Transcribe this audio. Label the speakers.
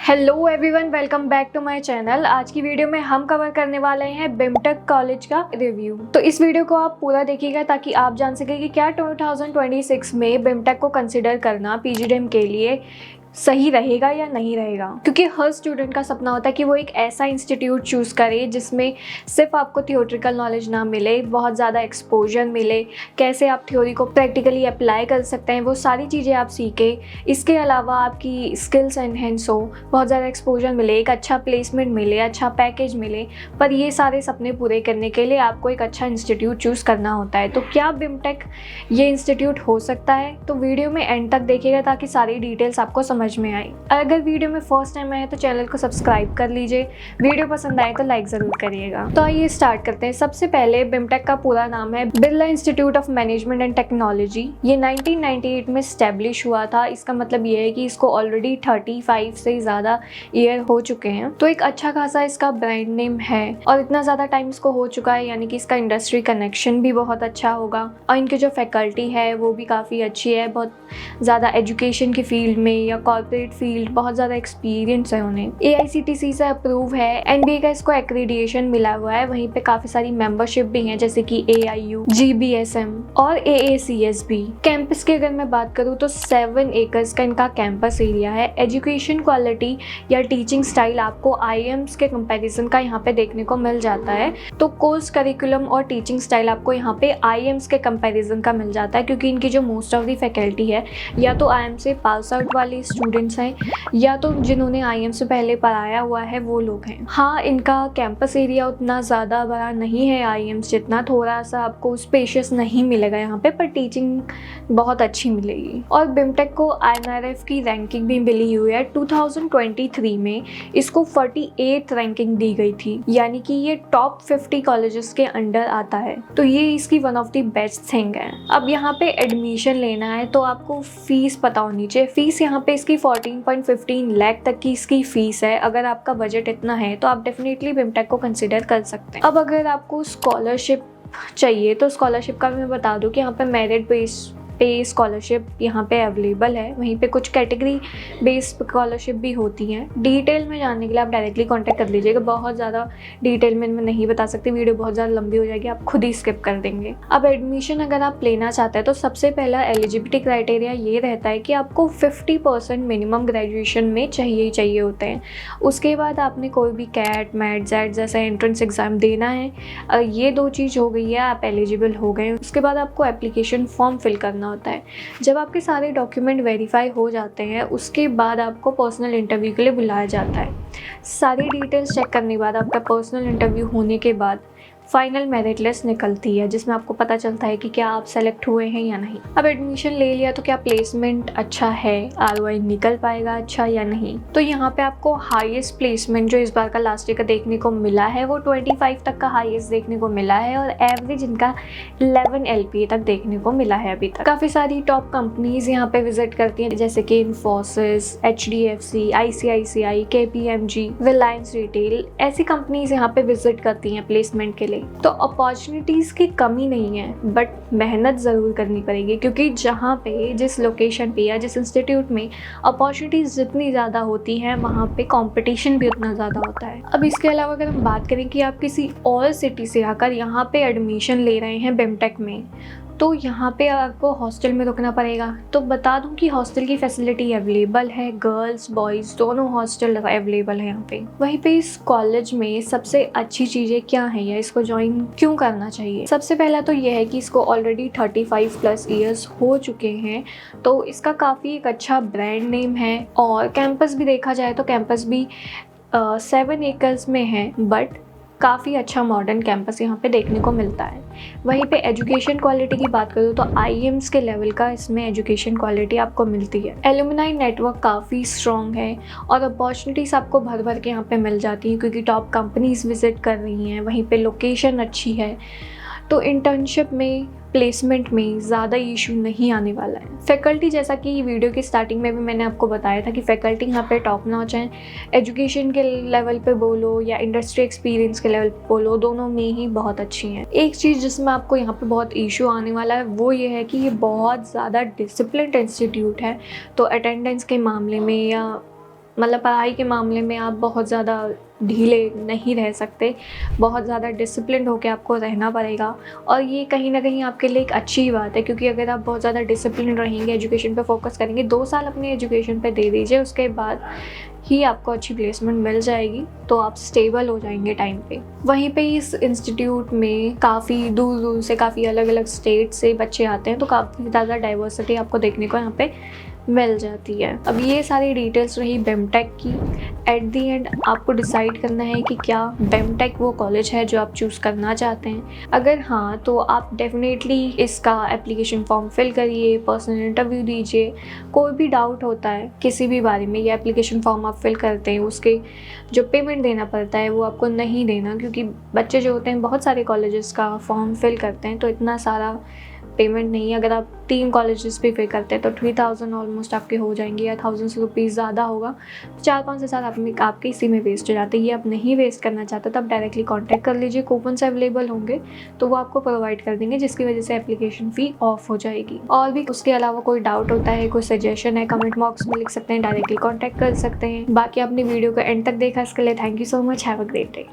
Speaker 1: Hello everyone, welcome back to my channel. आज की video में हम कवर करने वाले हैं बिमटेक कॉलेज का रिव्यू। तो इस वीडियो को आप पूरा देखिएगा ताकि आप जान सकें कि क्या 2026 में बिमटेक को कंसिडर करना पीजीडीएम के लिए सही रहेगा या नहीं रहेगा। क्योंकि हर स्टूडेंट का सपना होता है कि वो एक ऐसा इंस्टीट्यूट चूज़ करे जिसमें सिर्फ आपको थियोरेटिकल नॉलेज ना मिले, बहुत ज़्यादा एक्सपोजर मिले, कैसे आप थ्योरी को प्रैक्टिकली अप्लाई कर सकते हैं वो सारी चीज़ें आप सीखें। इसके अलावा आपकी स्किल्स एनहेंस हो, बहुत ज़्यादा एक्सपोजर मिले, एक अच्छा प्लेसमेंट मिले, अच्छा पैकेज मिले। पर ये सारे सपने पूरे करने के लिए आपको एक अच्छा इंस्टीट्यूट चूज़ करना होता है। तो क्या बिमटेक ये इंस्टीट्यूट हो सकता है? तो वीडियो में एंड तक देखिएगा ताकि सारी डिटेल्स आपको समझ में आई। अगर वीडियो में फर्स्ट टाइम आए तो चैनल को सब्सक्राइब कर लीजिए, वीडियो पसंद आए तो लाइक ज़रूर करिएगा। तो आइए स्टार्ट करते हैं। सबसे पहले बिमटेक का पूरा नाम है Birla institute of management and technology. ये 1998 में स्टैब्लिश हुआ था। इसका मतलब ये है कि इसको ऑलरेडी 35 से ज़्यादा ईयर हो चुके हैं। तो एक अच्छा खासा इसका ब्रांड नेम है और इतना ज़्यादा टाइम इसको हो चुका है, यानी कि इसका इंडस्ट्री कनेक्शन भी बहुत अच्छा होगा। और इनकी जो फैकल्टी है वो भी काफ़ी अच्छी है, बहुत ज़्यादा एजुकेशन की फील्ड में या कॉर्पोरेट फील्ड बहुत ज़्यादा एक्सपीरियंस है उन्हें। AICTC से अप्रूव है, NBA का इसको एक्रीडिएशन मिला हुआ है। वहीं पे काफ़ी सारी मेंबरशिप भी हैं जैसे कि AIU, GBSM और AACS भी। कैंपस की अगर मैं बात करूँ तो 7 एकर्स का इनका कैंपस एरिया है। एजुकेशन क्वालिटी या टीचिंग स्टाइल आपको IIMs के कंपैरिजन का यहाँ पे देखने को मिल जाता है। तो कोर्स करिकुलम और टीचिंग स्टाइल आपको यहाँ पे IIMs के कंपैरिजन का मिल जाता है, क्योंकि इनकी जो मोस्ट ऑफ दी फैकल्टी है या तो IIM से पास आउट वाले स्टूडेंट्स हैं या तो जिन्होंने IIM से पहले पढ़ाया हुआ है वो लोग हैं। हाँ, इनका कैंपस एरिया उतना ज़्यादा बड़ा नहीं है IIMs जितना, थोड़ा सा आपको स्पेशियस नहीं मिलेगा यहाँ पे, पर टीचिंग बहुत अच्छी मिलेगी। और बिमटेक को INRF की रैंकिंग भी मिली हुई है। 2023 में इसको 48 रैंकिंग दी गई थी, यानी कि ये टॉप 50 कॉलेजेस के अंडर आता है। तो ये इसकी one of the best thing है। अब यहाँ पे एडमिशन लेना है तो आपको फीस पता होनी चाहिए। फीस यहाँ पे इसकी 14.15 लाख तक की इसकी फीस है। अगर आपका बजट इतना है तो आप डेफिनेटली बिमटेक को कंसिडर कर सकते हैं। अब अगर आपको स्कॉलरशिप चाहिए तो स्कॉलरशिप का भी मैं बता दूं कि यहाँ पे मेरिट बेस पे स्कॉलरशिप यहाँ पे अवेलेबल है। वहीं पे कुछ कैटेगरी बेस्ड स्कॉलरशिप भी होती हैं। डिटेल में जानने के लिए आप डायरेक्टली कांटेक्ट कर लीजिएगा। बहुत ज़्यादा डिटेल में नहीं बता सकती, वीडियो बहुत ज़्यादा लंबी हो जाएगी, आप खुद ही स्किप कर देंगे। अब एडमिशन अगर आप लेना चाहते हैं तो सबसे पहला एलिजिबिलिटी क्राइटेरिया ये रहता है कि आपको 50% मिनिमम ग्रेजुएशन में चाहिए होते हैं। उसके बाद आपने कोई भी कैट मैट जेट जैसा एंट्रेंस एग्ज़ाम देना है। ये 2 चीज़ हो गई है, आप एलिजिबल हो गए। उसके बाद आपको एप्लीकेशन फॉर्म फिल करना होता है। जब आपके सारे डॉक्यूमेंट वेरीफाई हो जाते हैं उसके बाद आपको पर्सनल इंटरव्यू के लिए बुलाया जाता है। सारी डिटेल्स चेक करने के बाद आपका पर्सनल इंटरव्यू होने के बाद फाइनल मेरिट लिस्ट निकलती है, जिसमें आपको पता चलता है कि क्या आप सेलेक्ट हुए हैं या नहीं। अब एडमिशन ले लिया तो क्या प्लेसमेंट अच्छा है, ROI निकल पाएगा अच्छा या नहीं। तो यहाँ पे आपको हाईएस्ट प्लेसमेंट जो इस बार का लास्ट ईयर का देखने को मिला है वो 25 तक का हाईएस्ट देखने को मिला है और एवरेज इनका 11 LPA तक देखने को मिला है अभी तक। काफ़ी सारी टॉप कंपनीज यहाँ पे विजिट करती हैं जैसे कि Infosys, HDFC, ICICI, KPMG, Reliance retail, ऐसी कंपनीज यहाँ पे विजिट करती हैं प्लेसमेंट के लिए। तो अपॉर्चुनिटीज़ की कमी नहीं है, बट मेहनत ज़रूर करनी पड़ेगी, क्योंकि जहाँ पे जिस लोकेशन पे या जिस इंस्टीट्यूट में अपॉर्चुनिटीज़ जितनी ज़्यादा होती हैं वहाँ पे कंपटीशन भी उतना ज़्यादा होता है। अब इसके अलावा अगर हम बात करें कि आप किसी और सिटी से आकर यहाँ पे एडमिशन ले रहे हैं बिमटेक में, तो यहाँ पे आपको हॉस्टल में रुकना पड़ेगा। तो बता दूँ कि हॉस्टल की फैसिलिटी अवेलेबल है, गर्ल्स बॉयज़ दोनों हॉस्टल अवेलेबल है यहाँ पे। वहीं पे इस कॉलेज में सबसे अच्छी चीज़ें क्या हैं या इसको ज्वाइन क्यों करना चाहिए? सबसे पहला तो ये है कि इसको ऑलरेडी 35+ ईयर्स हो चुके हैं, तो इसका काफ़ी एक अच्छा ब्रांड नेम है। और कैंपस भी देखा जाए तो कैंपस भी 7 एकर्स में है, बट काफ़ी अच्छा मॉडर्न कैंपस यहाँ पे देखने को मिलता है। वहीं पे एजुकेशन क्वालिटी की बात करूँ तो IIMs के लेवल का इसमें एजुकेशन क्वालिटी आपको मिलती है। एलुमनाई नेटवर्क काफ़ी स्ट्रॉन्ग है और अपॉर्चुनिटीज़ आपको भर भर के यहाँ पे मिल जाती हैं, क्योंकि टॉप कंपनीज विजिट कर रही हैं। वहीं पे लोकेशन अच्छी है, तो इंटर्नशिप में प्लेसमेंट में ज़्यादा इशू नहीं आने वाला है। फैकल्टी, जैसा कि वीडियो की स्टार्टिंग में भी मैंने आपको बताया था कि फैकल्टी यहाँ पे टॉप नॉच है। एजुकेशन के लेवल पे बोलो या इंडस्ट्री एक्सपीरियंस के लेवल पे बोलो, दोनों में ही बहुत अच्छी हैं। एक चीज़ जिसमें आपको यहाँ पे बहुत इशू आने वाला है वो ये है कि ये बहुत ज़्यादा डिसिप्लिन्ड इंस्टीट्यूट है। तो अटेंडेंस के मामले में या मतलब पढ़ाई के मामले में आप बहुत ज़्यादा ढीले नहीं रह सकते, बहुत ज़्यादा डिसिप्लिन्ड होकर आपको रहना पड़ेगा। और ये कहीं न कहीं आपके लिए एक अच्छी बात है, क्योंकि अगर आप बहुत ज़्यादा डिसिप्लिन रहेंगे, एजुकेशन पे फोकस करेंगे, 2 साल अपनी एजुकेशन पे दे दीजिए, उसके बाद ही आपको अच्छी प्लेसमेंट मिल जाएगी, तो आप स्टेबल हो जाएंगे टाइम पे। वहीं पे इस इंस्टीट्यूट में काफ़ी दूर दूर से, काफ़ी अलग अलग स्टेट से बच्चे आते हैं, तो काफ़ी ज़्यादा डाइवर्सिटी आपको देखने को यहाँ पे मिल जाती है। अब ये सारी डिटेल्स रही बिमटेक की। एट दी एंड आपको डिसाइड करना है कि क्या बिमटेक वो कॉलेज है जो आप चूज़ करना चाहते हैं। अगर हाँ, तो आप डेफिनेटली इसका एप्लीकेशन फॉर्म फिल करिए, पर्सनल इंटरव्यू दीजिए। कोई भी डाउट होता है किसी भी बारे में, ये एप्लीकेशन फॉर्म आप फिल करते हैं, उसके जो पेमेंट देना पड़ता है वो आपको नहीं देना, क्योंकि बच्चे जो होते हैं बहुत सारे कॉलेजेस का फॉर्म फिल करते हैं, तो इतना सारा पेमेंट नहीं है। अगर आप 3 कॉलेजेस भी पे करते हैं तो 3000 ऑलमोस्ट आपके हो जाएंगे, या 1000 रुपीज़ ज़्यादा होगा। तो 4-5 हज़ार आपके इसी में वेस्ट हो जाते हैं। ये आप नहीं वेस्ट करना चाहते तो आप डायरेक्टली कॉन्टैक्ट कर लीजिए। कूपन्स अवेलेबल होंगे तो वो आपको प्रोवाइड कर देंगे, जिसकी वजह से एप्लीकेशन फ़ी ऑफ हो जाएगी। और भी उसके अलावा कोई डाउट होता है, कोई सजेशन है, कमेंट बॉक्स में लिख सकते हैं, डायरेक्टली कॉन्टैक्ट कर सकते हैं। बाकी आपने वीडियो को एंड तक देखा, इसके लिए thank you so much. Have a great day.